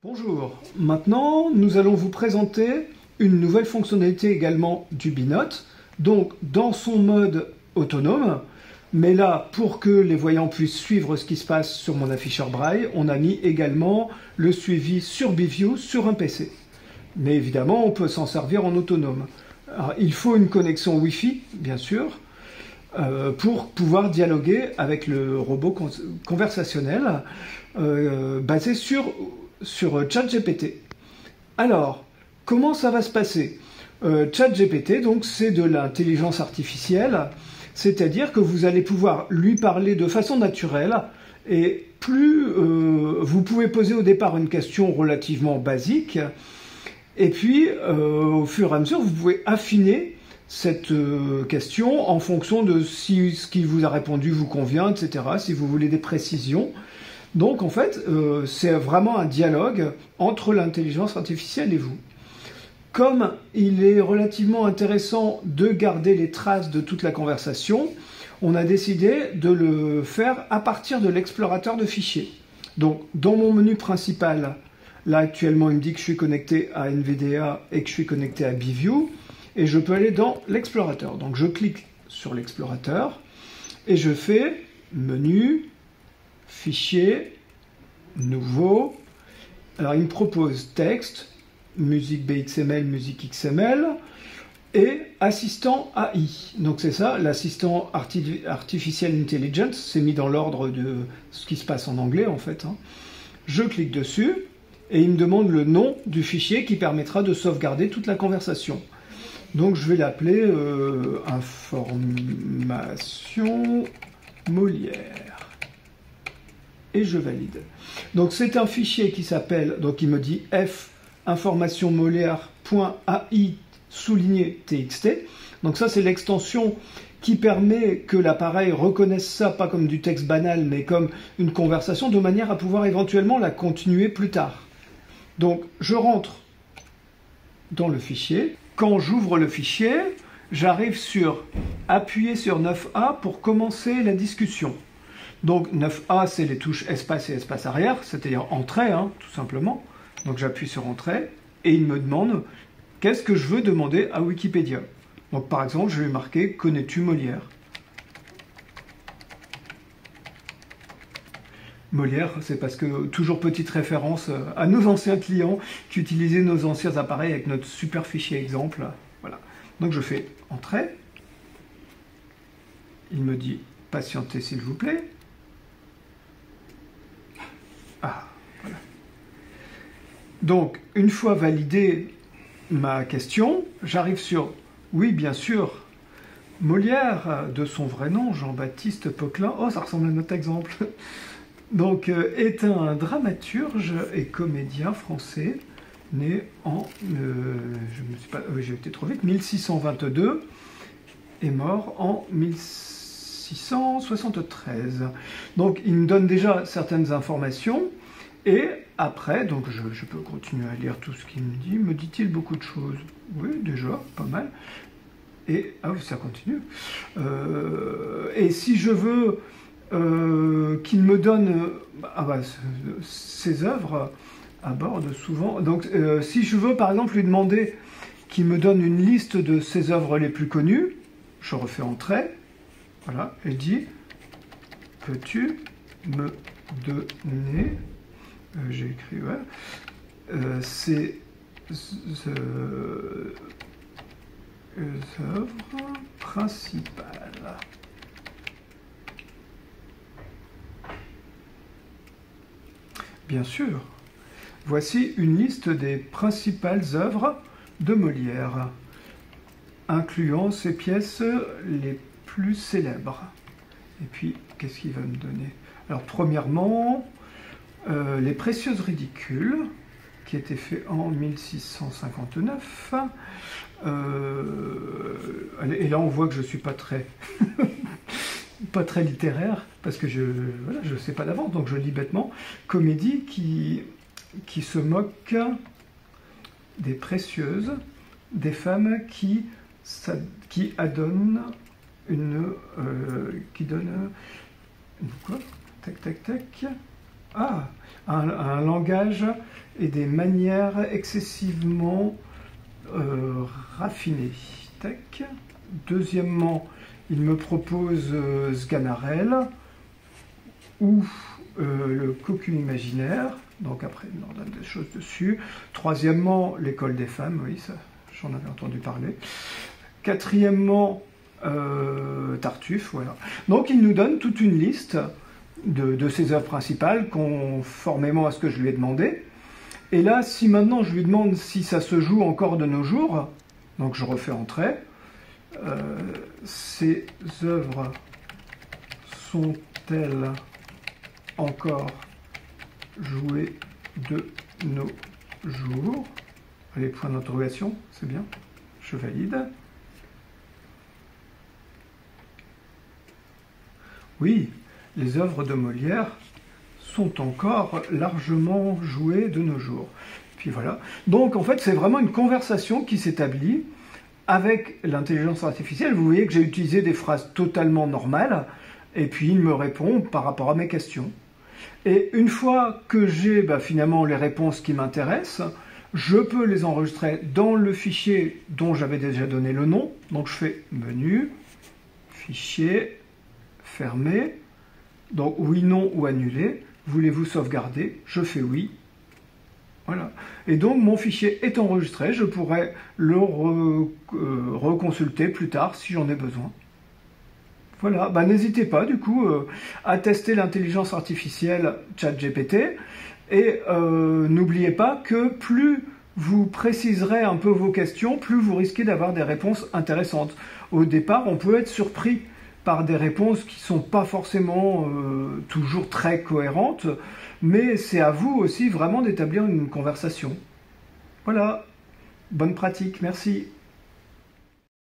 Bonjour, maintenant nous allons vous présenter une nouvelle fonctionnalité également du Binote, donc dans son mode autonome, mais là pour que les voyants puissent suivre ce qui se passe sur mon afficheur braille, on a mis également le suivi sur BeView sur un PC. Mais évidemment on peut s'en servir en autonome. Alors, il faut une connexion Wi-Fi, bien sûr, pour pouvoir dialoguer avec le robot conversationnel basé sur ChatGPT. Alors, comment ça va se passer? ChatGPT, donc, c'est de l'intelligence artificielle, c'est-à-dire que vous allez pouvoir lui parler de façon naturelle, et plus vous pouvez poser au départ une question relativement basique, et puis au fur et à mesure, vous pouvez affiner cette question en fonction de si ce qu'il vous a répondu vous convient, etc., si vous voulez des précisions. Donc en fait, c'est vraiment un dialogue entre l'intelligence artificielle et vous. Comme il est relativement intéressant de garder les traces de toute la conversation, on a décidé de le faire à partir de l'explorateur de fichiers. Donc dans mon menu principal, là actuellement il me dit que je suis connecté à NVDA et que je suis connecté à BeView, et je peux aller dans l'explorateur. Donc je clique sur l'explorateur et je fais menu, fichier, nouveau. Alors il me propose texte, musique BXML, musique XML et assistant AI. Donc c'est ça, l'assistant Artificial Intelligence, c'est mis dans l'ordre de ce qui se passe en anglais en fait. Je clique dessus et il me demande le nom du fichier qui permettra de sauvegarder toute la conversation. Donc je vais l'appeler information Molière. Et je valide. Donc c'est un fichier qui s'appelle, donc il me dit f information molière.ai souligné txt. Donc ça c'est l'extension qui permet que l'appareil reconnaisse ça pas comme du texte banal mais comme une conversation de manière à pouvoir éventuellement la continuer plus tard. Donc je rentre dans le fichier. Quand j'ouvre le fichier, j'arrive sur appuyer sur 9A pour commencer la discussion. Donc 9A, c'est les touches espace et espace arrière, c'est-à-dire entrée, tout simplement. Donc j'appuie sur entrée et il me demande qu'est-ce que je veux demander à Wikipédia. Donc par exemple, je vais marquer connais-tu Molière? Molière, c'est parce que, toujours petite référence à nos anciens clients qui utilisaient nos anciens appareils avec notre super fichier exemple. Voilà. Donc je fais entrée. Il me dit patientez s'il vous plaît. Ah, voilà. Donc, une fois validé ma question, j'arrive sur oui, bien sûr, Molière, de son vrai nom, Jean-Baptiste Poquelin. Oh, ça ressemble à notre exemple. Donc, est un dramaturge et comédien français, né en, j'ai été trop vite, 1622, et mort en 1673. Donc, il me donne déjà certaines informations, et après, donc je peux continuer à lire tout ce qu'il me dit. Me dit-il beaucoup de choses? Oui, déjà, pas mal. Et, ah oui, ça continue. Et si je veux qu'il me donne ses œuvres aborde souvent. Donc, si je veux par exemple lui demander qu'il me donne une liste de ses œuvres les plus connues, je refais entrée. Voilà, elle dit peux-tu me donner, j'ai écrit ses œuvres principales. Bien sûr, voici une liste des principales œuvres de Molière, incluant ses pièces les plus célèbres. Et puis, qu'est-ce qu'il va me donner? Alors, premièrement, Les Précieuses Ridicules, qui a été fait en 1659. Et là, on voit que je ne suis pas très... pas très littéraire, parce que je ne sais pas d'avance, donc je lis bêtement. Comédie qui se moque des précieuses, des femmes qui adonnent qui donnent quoi? Tac, tac, tac. Ah, un langage et des manières excessivement raffinées. Tac. Deuxièmement, il me propose Sganarelle ou le cocu imaginaire. Donc après, il me donne des choses dessus. Troisièmement, l'école des femmes, oui, ça, j'en avais entendu parler. Quatrièmement, Tartuffe, voilà. Donc il nous donne toute une liste de ses œuvres principales, conformément à ce que je lui ai demandé. Et là, si maintenant je lui demande si ça se joue encore de nos jours, donc je refais entrer, ces œuvres sont-elles encore jouées de nos jours? Allez, point d'interrogation, c'est bien, je valide. Oui, les œuvres de Molière sont encore largement jouées de nos jours. Puis voilà. Donc en fait, c'est vraiment une conversation qui s'établit avec l'intelligence artificielle. Vous voyez que j'ai utilisé des phrases totalement normales, et puis il me répond par rapport à mes questions. Et une fois que j'ai finalement les réponses qui m'intéressent, je peux les enregistrer dans le fichier dont j'avais déjà donné le nom. Donc je fais menu, fichier, fermer, donc oui, non ou annuler. Voulez-vous sauvegarder? Je fais oui. Voilà. Et donc mon fichier est enregistré, je pourrais le reconsulter plus tard si j'en ai besoin. Voilà, n'hésitez pas du coup à tester l'intelligence artificielle ChatGPT et n'oubliez pas que plus vous préciserez un peu vos questions, plus vous risquez d'avoir des réponses intéressantes. Au départ, on peut être surpris par des réponses qui ne sont pas forcément toujours très cohérentes, mais c'est à vous aussi vraiment d'établir une conversation. Voilà, bonne pratique, merci.